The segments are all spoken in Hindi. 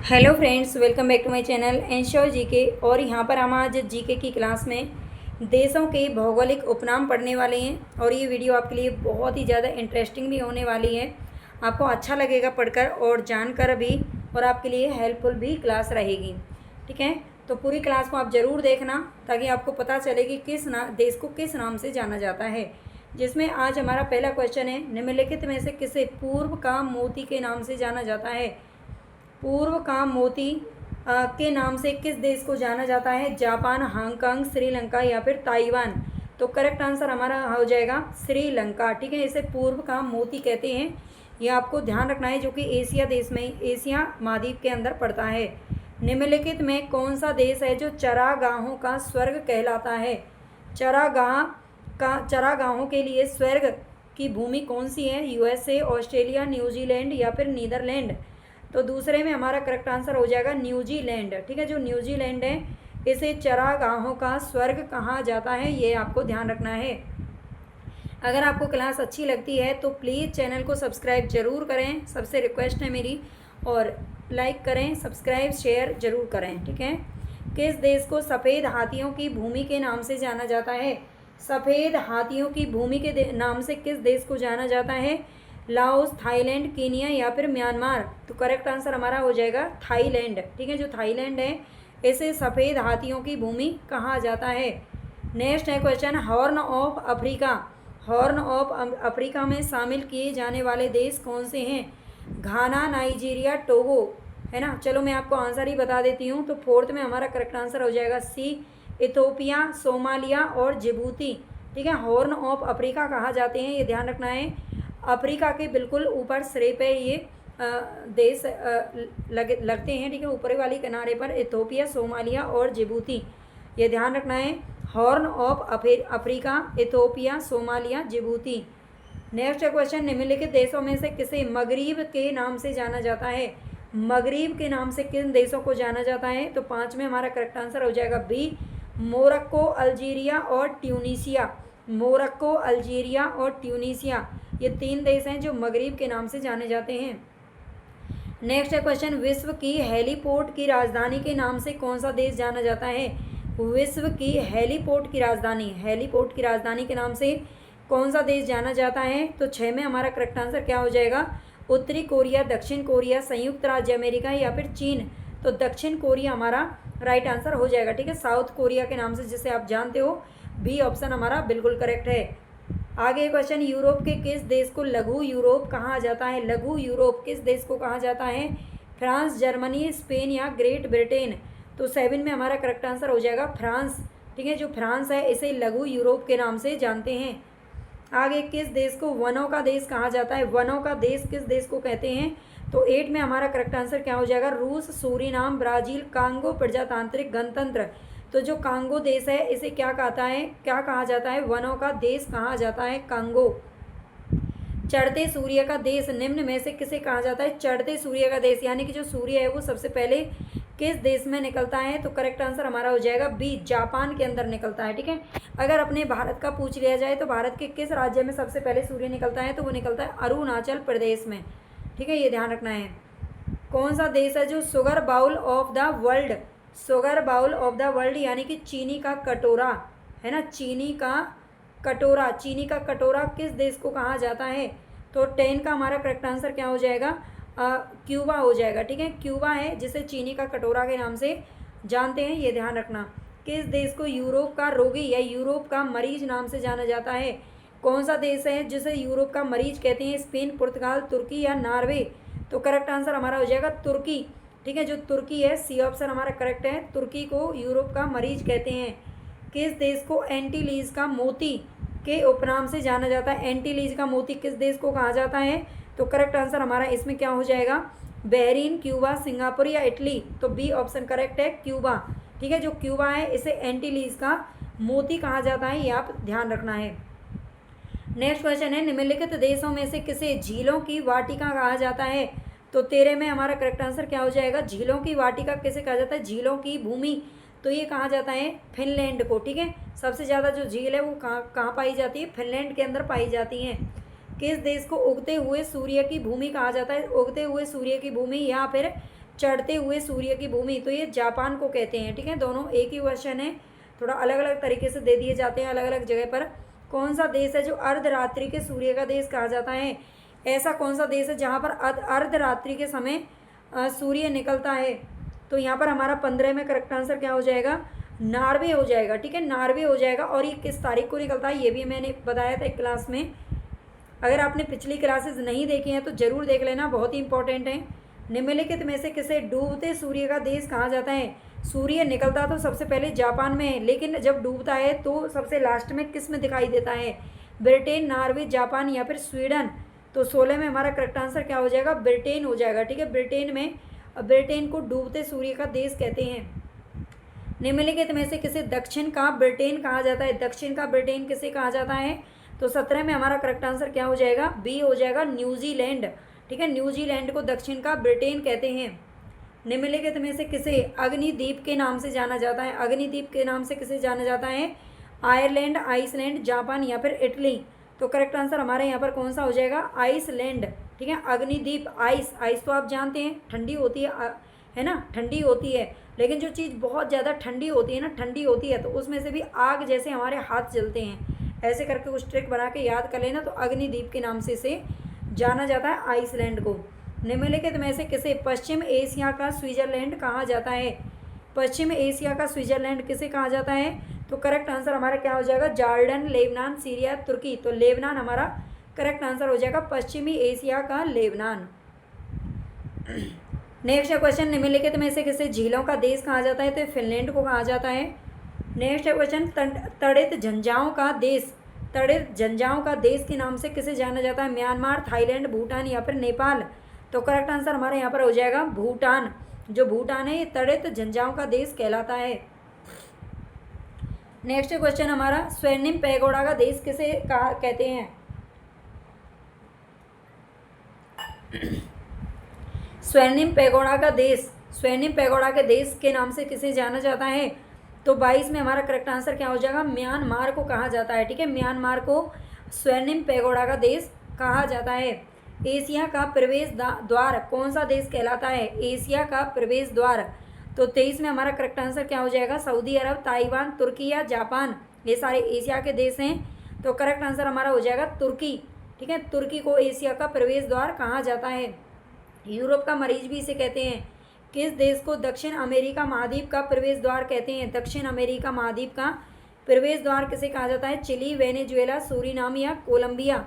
Hello friends, welcome back to my channel ensure GK. और यहाँ पर हम आज जीके की क्लास में देशों के भौगोलिक उपनाम पढ़ने वाले हैं और ये वीडियो आपके लिए बहुत ही ज़्यादा इंटरेस्टिंग भी होने वाली है। आपको अच्छा लगेगा पढ़कर और जानकर भी, और आपके लिए हेल्पफुल भी क्लास रहेगी। ठीक है, तो पूरी क्लास को आप ज़रूर देखना ताकि आपको पता चले कि देश को किस नाम से जाना जाता है। जिसमें आज हमारा पहला क्वेश्चन है, निम्नलिखित में से किसे पूर्व का मोती के नाम से जाना जाता है। पूर्व का मोती के नाम से किस देश को जाना जाता है? जापान, हांगकांग, श्रीलंका या फिर ताइवान। तो करेक्ट आंसर हमारा हो जाएगा श्रीलंका। ठीक है, इसे पूर्व का मोती कहते हैं। यह आपको ध्यान रखना है, जो कि एशिया देश में, एशिया महाद्वीप के अंदर पड़ता है। निम्नलिखित में कौन सा देश है जो चरागाहों का स्वर्ग कहलाता है? चरागाहों के लिए स्वर्ग की भूमि कौन सी है? यूएसए, ऑस्ट्रेलिया, न्यूजीलैंड या फिर नीदरलैंड। तो दूसरे में हमारा करेक्ट आंसर हो जाएगा न्यूजीलैंड। ठीक है, जो न्यूजीलैंड है इसे चरागाहों का स्वर्ग कहा जाता है, ये आपको ध्यान रखना है। अगर आपको क्लास अच्छी लगती है तो प्लीज़ चैनल को सब्सक्राइब जरूर करें, सबसे रिक्वेस्ट है मेरी। और लाइक करें, सब्सक्राइब, शेयर जरूर करें। ठीक है, किस देश को सफ़ेद हाथियों की भूमि के नाम से जाना जाता है? सफ़ेद हाथियों की भूमि के नाम से किस देश को जाना जाता है? लाओस, थाईलैंड, कीनिया या फिर म्यांमार। तो करेक्ट आंसर हमारा हो जाएगा थाईलैंड। ठीक है, जो थाईलैंड है इसे सफ़ेद हाथियों की भूमि कहा जाता है। नेक्स्ट है question, horn of Africa. Horn of Africa में शामिल किए जाने वाले देश कौन से हैं? घाना, नाइजीरिया, टोगो, है ना। चलो मैं आपको आंसर ही बता देती हूँ। तो फोर्थ में हमारा करेक्ट आंसर हो जाएगा सी, इथोपिया, सोमालिया और जिबूती। ठीक है, हॉर्न ऑफ अफ्रीका कहा जाते हैं, ये ध्यान रखना है। अफ्रीका के बिल्कुल ऊपर सिरे पे ये देश लगते हैं। ठीक है, ऊपरी वाली किनारे पर इथोपिया, सोमालिया और जिबूती, ये ध्यान रखना है। Horn of Africa, Ethiopia, Somalia, Djibouti. Next question, निम्नलिखित देशों में से किसे मगरिब के नाम से जाना जाता है? मगरिब के नाम से किन देशों को जाना जाता है? तो 5 में हमारा करेक्ट आंसर हो जाएगा बी, मोरक्को, अल्जीरिया और ट्यूनीसिया। मोरक्को, अल्जीरिया और ट्यूनीसिया, ये 3 देश हैं जो मगरिब के नाम से जाने जाते हैं। नेक्स्ट है क्वेश्चन, विश्व की हेलीपोर्ट की राजधानी के नाम से कौन सा देश जाना जाता है? विश्व की हेलीपोर्ट की राजधानी के नाम से कौन सा देश जाना जाता है? तो 6 में हमारा करेक्ट आंसर क्या हो जाएगा? उत्तरी कोरिया, दक्षिण कोरिया, संयुक्त राज्य अमेरिका या फिर चीन। तो दक्षिण कोरिया हमारा राइट आंसर हो जाएगा। ठीक है, साउथ कोरिया के नाम से जिसे आप जानते हो। बी ऑप्शन हमारा बिल्कुल करेक्ट है। आगे क्वेश्चन, यूरोप के किस देश को लघु यूरोप कहा जाता है? लघु यूरोप किस देश को कहा जाता है? फ्रांस, जर्मनी, स्पेन या ग्रेट ब्रिटेन। तो 7 में हमारा करेक्ट आंसर हो जाएगा फ्रांस। ठीक है, जो फ्रांस है इसे लघु यूरोप के नाम से जानते हैं। आगे, किस देश को वनों का देश कहा जाता है? वनों का देश किस देश को कहते हैं? तो 8 में हमारा करेक्ट आंसर क्या हो जाएगा? रूस, सूरीनाम, ब्राज़ील, कांगो प्रजातांत्रिक गणतंत्र। तो जो कांगो देश है इसे क्या कहा जाता है? वनों का देश कहा जाता है कांगो। चढ़ते सूर्य का देश निम्न में से किसे कहा जाता है? चढ़ते सूर्य का देश, यानी कि जो सूर्य है वो सबसे पहले किस देश में निकलता है? तो करेक्ट आंसर हमारा हो जाएगा बी, जापान के अंदर निकलता है। ठीक है, अगर अपने भारत का पूछ लिया जाए तो भारत के किस राज्य में सबसे पहले सूर्य निकलता है? तो वो निकलता है अरुणाचल प्रदेश में। ठीक है, ये ध्यान रखना है। कौन सा देश है जो sugar bowl of the world, यानी कि चीनी का कटोरा, है ना, चीनी का कटोरा किस देश को कहा जाता है? तो 10 का हमारा करेक्ट आंसर क्या हो जाएगा? क्यूबा हो जाएगा। ठीक है, क्यूबा है जिसे चीनी का कटोरा के नाम से जानते हैं, ये ध्यान रखना। किस देश को यूरोप का रोगी या यूरोप का मरीज नाम से जाना जाता है? कौन सा देश है जिसे यूरोप का मरीज कहते हैं? स्पेन, पुर्तगाल, तुर्की या नॉर्वे। तो करेक्ट आंसर हमारा हो जाएगा तुर्की। ठीक है, जो तुर्की है, सी ऑप्शन हमारा करेक्ट है। तुर्की को यूरोप का मरीज कहते हैं। किस देश को एंटीलीज का मोती के उपनाम से जाना जाता है? एंटीलीज का मोती किस देश को कहा जाता है? तो करेक्ट आंसर हमारा इसमें क्या हो जाएगा? बहरीन, क्यूबा, सिंगापुर या इटली। तो बी ऑप्शन करेक्ट है, क्यूबा। ठीक है, जो क्यूबा है इसे एंटीलीज का मोती कहा जाता है, ये आप ध्यान रखना है। नेक्स्ट क्वेश्चन है, निम्नलिखित देशों में से किसे झीलों की वाटिका कहा जाता है? तो 13 में हमारा करेक्ट आंसर क्या हो जाएगा? झीलों की वाटिका किसे कहा जाता है? झीलों की भूमि। तो ये कहा जाता है फिनलैंड को। ठीक है, सबसे ज़्यादा जो झील है वो कहाँ पाई जाती है? फिनलैंड के अंदर पाई जाती हैं। किस देश को उगते हुए सूर्य की भूमि कहा जाता है? उगते हुए सूर्य की भूमि या फिर चढ़ते हुए सूर्य की भूमि, तो ये जापान को कहते हैं। ठीक है, दोनों एक ही क्वेश्चन है, थोड़ा अलग अलग तरीके से दे दिए जाते हैं अलग अलग जगह पर। कौन सा देश है जो अर्धरात्रि के सूर्य का देश कहा जाता है? ऐसा कौन सा देश है जहाँ पर अर्धरात्रि के समय सूर्य निकलता है? तो यहाँ पर हमारा 15 में करेक्ट आंसर क्या हो जाएगा? नॉर्वे हो जाएगा। ठीक है, नॉर्वे हो जाएगा। और ये किस तारीख को निकलता है ये भी मैंने बताया था एक क्लास में। अगर आपने पिछली क्लासेस नहीं देखी हैं तो ज़रूर देख लेना, बहुत ही इंपॉर्टेंट है। निम्नलिखित में से किसे डूबते सूर्य का देश कहा जाता है? सूर्य निकलता तो सबसे पहले जापान में है, लेकिन जब डूबता है तो सबसे लास्ट में किस में दिखाई देता है? ब्रिटेन, नॉर्वे, जापान या फिर स्वीडन। तो 16 में हमारा करेक्ट आंसर क्या हो जाएगा? ब्रिटेन हो जाएगा। ठीक है, ब्रिटेन को डूबते सूर्य का देश कहते हैं। निम्नलिखित में से किसे दक्षिण का ब्रिटेन कहा जाता है? दक्षिण का ब्रिटेन किसे कहा जाता है? तो 17 में हमारा करेक्ट आंसर क्या हो जाएगा? बी हो जाएगा, न्यूजीलैंड। ठीक है, न्यूजीलैंड को दक्षिण का ब्रिटेन कहते हैं। निम्नलिखित में से किसे अग्निद्वीप के नाम से जाना जाता है? अग्निद्वीप के नाम से किसे जाना जाता है? आयरलैंड, आइसलैंड, जापान या फिर इटली। तो करेक्ट आंसर हमारे यहाँ पर कौन सा हो जाएगा? आइसलैंड। ठीक है, अग्निद्वीप, आइस तो आप जानते हैं ठंडी होती है ना, ठंडी होती है। लेकिन जो चीज़ बहुत ज़्यादा ठंडी होती है ना, ठंडी होती है तो उसमें से भी आग जैसे हमारे हाथ जलते हैं। ऐसे करके कुछ ट्रिक बना के याद कर लेना। तो अग्निद्वीप के नाम से इसे जाना जाता है, आइसलैंड को। निम्नलिखित में से किसे पश्चिम एशिया का स्विट्जरलैंड कहा जाता है? पश्चिम एशिया का स्विट्जरलैंड किसे कहा जाता है? तो करेक्ट आंसर हमारा क्या हो जाएगा? जॉर्डन, लेबनान, सीरिया, तुर्की। तो लेबनान हमारा करेक्ट आंसर हो जाएगा, पश्चिमी एशिया का लेबनान। नेक्स्ट क्वेश्चन, निम्नलिखित में से किसे झीलों का देश कहा जाता है? तो फिनलैंड को कहा जाता है। नेक्स्ट क्वेश्चन, तड़ित झंझाओं का देश के नाम से किसे जाना जाता है? म्यांमार, थाईलैंड, भूटान या फिर नेपाल। तो करेक्ट आंसर हमारे यहाँ पर हो जाएगा भूटान। जो भूटान है ये तड़ित झंझाओं का देश कहलाता है। नेक्स्ट क्वेश्चन हमारा, स्वर्णिम पैगोडा का देश किसे कहते हैं? स्वर्णिम पैगोडा के देश के नाम से किसे जाना जाता है? तो 22 में हमारा करेक्ट आंसर क्या हो जाएगा? म्यांमार को कहा जाता है। ठीक है, म्यांमार को स्वर्णिम पैगोडा का देश कहा जाता है। एशिया का प्रवेश द्वार कौन सा देश कहलाता है? एशिया का प्रवेश द्वार। तो 23 में हमारा करेक्ट आंसर क्या हो जाएगा? सऊदी अरब, ताइवान, तुर्की या जापान। ये सारे एशिया के देश हैं। तो करेक्ट आंसर हमारा हो जाएगा तुर्की। ठीक है, तुर्की को एशिया का प्रवेश द्वार कहा जाता है। यूरोप का मरीज भी इसे कहते हैं। किस देश को दक्षिण अमेरिका महाद्वीप का प्रवेश द्वार कहते हैं? दक्षिण अमेरिका महाद्वीप का प्रवेश द्वार किसे कहा जाता है? चिली, वेनेजुएला, सूरीनाम या कोलंबिया।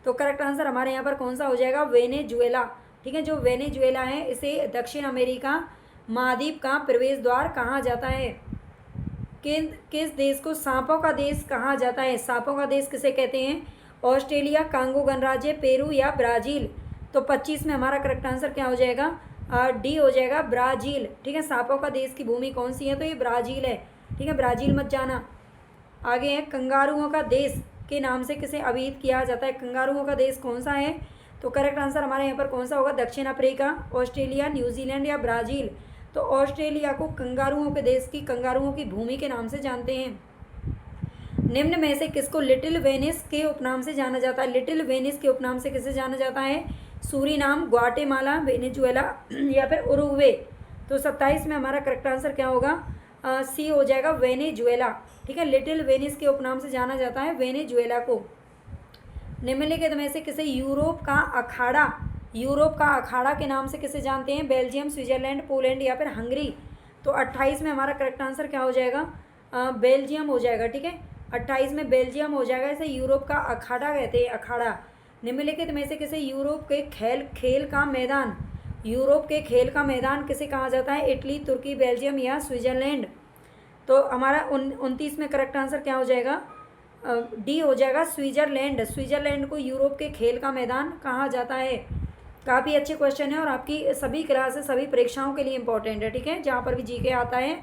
तो करेक्ट आंसर हमारे यहाँ पर कौन सा हो जाएगा? वेनेजुएला। ठीक है, जो वेनेजुएला है इसे दक्षिण अमेरिका महाद्वीप का प्रवेश द्वार कहा जाता है। किस देश को सांपों का देश कहा जाता है? सांपों का देश किसे कहते हैं? ऑस्ट्रेलिया, कांगो गणराज्य, पेरू या ब्राज़ील। तो 25 में हमारा करेक्ट आंसर क्या हो जाएगा? डी हो जाएगा, ब्राज़ील। ठीक है, सांपों का देश की भूमि कौन सी है? तो ये ब्राज़ील है। ठीक है, ब्राज़ील मत जाना। आगे है, कंगारुओं का देश के नाम से किसे अभिहित किया जाता है? कंगारुओं का देश कौन सा है? तो करेक्ट आंसर हमारे यहाँ पर कौन सा होगा? दक्षिण अफ्रीका, ऑस्ट्रेलिया, न्यूजीलैंड या ब्राज़ील। तो ऑस्ट्रेलिया को कंगारुओं के देश की, कंगारुओं की भूमि के नाम से जानते हैं। निम्न में से किसको लिटिल वेनिस के उपनाम से जाना जाता है? लिटिल वेनिस के उपनाम से किसे जाना जाता है? सूरीनाम, ग्वाटेमाला, वेनेजुएला या फिर उरुग्वे। तो 27 में हमारा करेक्ट आंसर क्या होगा? सी हो जाएगा, वेनेजुएला। ठीक है, लिटिल वेनिस के उपनाम से जाना जाता है वेनेजुएला को। निम्नलिखित में से किसे यूरोप का अखाड़ा के नाम से किसे जानते हैं? बेल्जियम, स्विट्जरलैंड, पोलैंड या फिर हंगरी। तो 28 में हमारा करेक्ट आंसर क्या हो जाएगा? बेल्जियम हो जाएगा। ठीक है, 28 में बेल्जियम हो जाएगा। इसे यूरोप का अखाड़ा कहते हैं, अखाड़ा। निम्नलिखित में से किसे यूरोप के खेल का मैदान किसे कहा जाता है? इटली, तुर्की, बेल्जियम या स्विट्जरलैंड। तो हमारा 29 में करेक्ट आंसर क्या हो जाएगा? डी हो जाएगा, स्विट्जरलैंड। स्विट्जरलैंड को यूरोप के खेल का मैदान कहा जाता है। काफ़ी अच्छे क्वेश्चन है और आपकी सभी क्लासेस, सभी परीक्षाओं के लिए इंपॉर्टेंट है। ठीक है, जहाँ पर भी जीके आता है।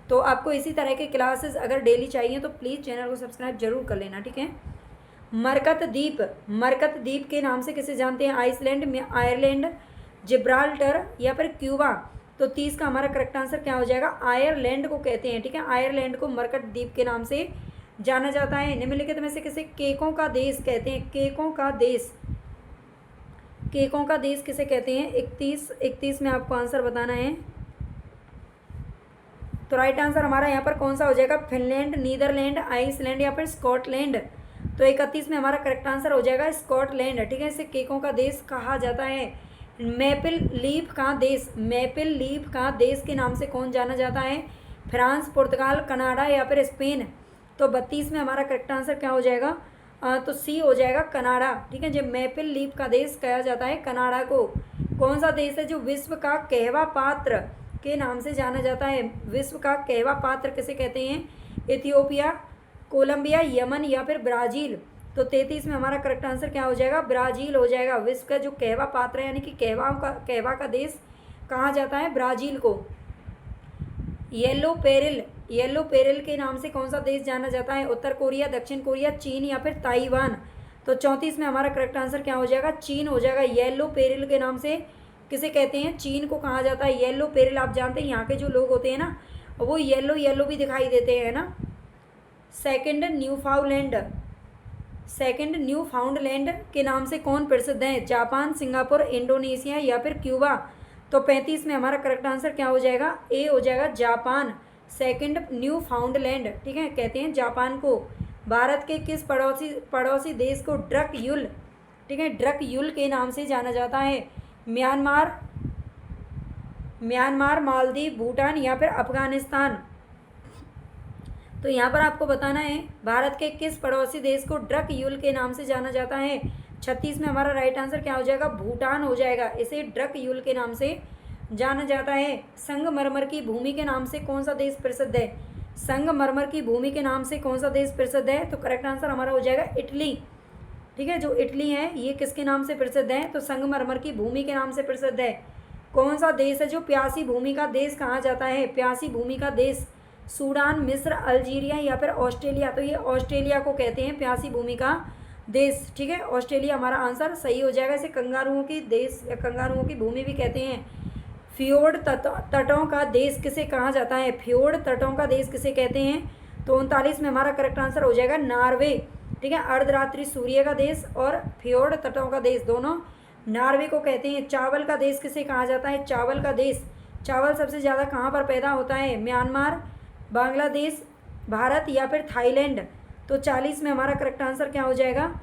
तो आपको इसी तरह के क्लासेस अगर डेली चाहिए तो प्लीज़ चैनल को सब्सक्राइब जरूर कर लेना। ठीक है, मरकत द्वीप के नाम से किसे जानते हैं? आइसलैंड, आयरलैंड, जिब्राल्टर या फिर क्यूबा। तो 30 का हमारा करेक्ट आंसर क्या हो जाएगा? आयरलैंड को कहते हैं। ठीक है, आयरलैंड को मरकत द्वीप के नाम से जाना जाता है। निम्नलिखित में से किसे केकों का देश कहते हैं? केकों का देश किसे कहते हैं? 31 में आपको आंसर बताना है। तो राइट आंसर हमारा यहाँ पर कौन सा हो जाएगा? फिनलैंड, नीदरलैंड, आइसलैंड या फिर स्कॉटलैंड। तो 31 में हमारा करेक्ट आंसर हो जाएगा स्कॉटलैंड। ठीक है, इसे केकों का देश कहा जाता है। मैपल लीफ का देश, मैपल लीफ का देश के नाम से कौन जाना जाता है? फ्रांस, पुर्तगाल, कनाडा या फिर स्पेन। तो 32 में हमारा करेक्ट आंसर क्या हो जाएगा? तो सी हो जाएगा कनाडा। ठीक है, जब मैपल लीफ का देश कहा जाता है कनाडा को। कौन सा देश है जो विश्व का कहवा पात्र के नाम से जाना जाता है? विश्व का कहवा पात्र किसे कहते हैं? इथियोपिया, कोलंबिया, यमन या फिर ब्राज़ील। तो 33 में हमारा करेक्ट आंसर क्या हो जाएगा? ब्राज़ील हो जाएगा। विश्व का जो कहवा पात्र है यानी कि कहवा का देश कहा जाता है ब्राज़ील को। येलो पेरिल के नाम से कौन सा देश जाना जाता है? उत्तर कोरिया, दक्षिण कोरिया, चीन या फिर ताइवान। तो 34 में हमारा करेक्ट आंसर क्या हो जाएगा? चीन हो जाएगा। येलो पेरिल के नाम से किसे कहते हैं? चीन को कहा जाता है येलो पेरिल। आप जानते हैं यहाँ के जो लोग होते हैं ना वो येलो भी दिखाई देते हैं ना। सेकंड न्यूफाउंडलैंड के नाम से कौन प्रसिद्ध है? जापान, सिंगापुर, इंडोनेशिया या फिर क्यूबा। तो 35 में हमारा करेक्ट आंसर क्या हो जाएगा? ए हो जाएगा जापान। सेकंड न्यूफाउंडलैंड, ठीक है, कहते हैं जापान को। भारत के किस पड़ोसी देश को ड्रक युल, ठीक है, ड्रक युल के नाम से जाना जाता है? म्यांमार, मालदीव, भूटान या फिर अफगानिस्तान। तो यहाँ पर आपको बताना है भारत के किस पड़ोसी देश को ड्रक युल के नाम से जाना जाता है? 36 में हमारा राइट आंसर क्या हो जाएगा? भूटान हो जाएगा। इसे ड्रक युल के नाम से जाना जाता है। संगमरमर की भूमि के नाम से कौन सा देश प्रसिद्ध है? संगमरमर की भूमि के नाम से कौन सा देश प्रसिद्ध है? तो करेक्ट आंसर हमारा हो जाएगा इटली। ठीक है, जो इटली है ये किसके नाम से प्रसिद्ध है? तो संगमरमर की भूमि के नाम से प्रसिद्ध है। कौन सा देश है जो प्यासी भूमि का देश कहा जाता है? प्यासी भूमि का देश सूडान, मिस्र, अल्जीरिया या फिर ऑस्ट्रेलिया। तो ये ऑस्ट्रेलिया को कहते हैं प्यासी भूमि का देश। ठीक है, ऑस्ट्रेलिया हमारा आंसर सही हो जाएगा। इसे कंगारुओं की देश या कंगारुओं की भूमि भी कहते हैं। फ्योर्ड तटों का देश किसे कहा जाता है? फ्योर्ड तटों का देश किसे कहते हैं? तो 39 में हमारा करेक्ट आंसर हो जाएगा नॉर्वे। ठीक है, अर्धरात्रि सूर्य का देश और फ्योर्ड तटों का देश दोनों नॉर्वे को कहते हैं। चावल का देश किसे कहा जाता है? चावल का देश, चावल सबसे ज़्यादा कहाँ पर पैदा होता है? म्यांमार, बांग्लादेश, भारत या फिर थाईलैंड। तो 40 में हमारा करेक्ट आंसर क्या हो जाएगा?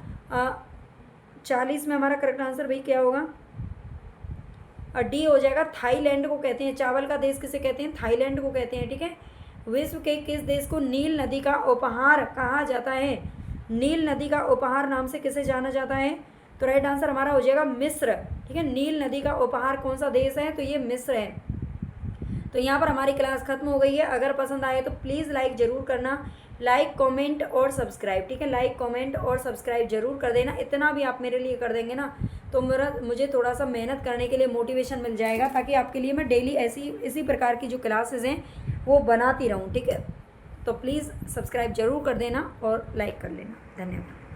40 में हमारा करेक्ट आंसर भाई क्या होगा? डी हो जाएगा। थाईलैंड को कहते हैं। चावल का देश किसे कहते हैं? थाईलैंड को कहते हैं। ठीक है, विश्व के किस देश को नील नदी का उपहार कहा जाता है? नील नदी का उपहार नाम से किसे जाना जाता है? तो राइट आंसर हमारा हो जाएगा मिस्र। ठीक है, नील नदी का उपहार कौन सा देश है? तो ये मिस्र है। तो यहाँ पर हमारी क्लास खत्म हो गई है। अगर पसंद आए तो प्लीज़ लाइक ज़रूर करना, लाइक कमेंट और सब्सक्राइब। ठीक है, लाइक कमेंट और सब्सक्राइब जरूर कर देना। इतना भी आप मेरे लिए कर देंगे ना तो मुझे थोड़ा सा मेहनत करने के लिए मोटिवेशन मिल जाएगा, ताकि आपके लिए मैं डेली इसी प्रकार की जो क्लासेस हैं वो बनाती रहूँ। ठीक है, तो प्लीज़ सब्सक्राइब जरूर कर देना और लाइक कर लेना। धन्यवाद।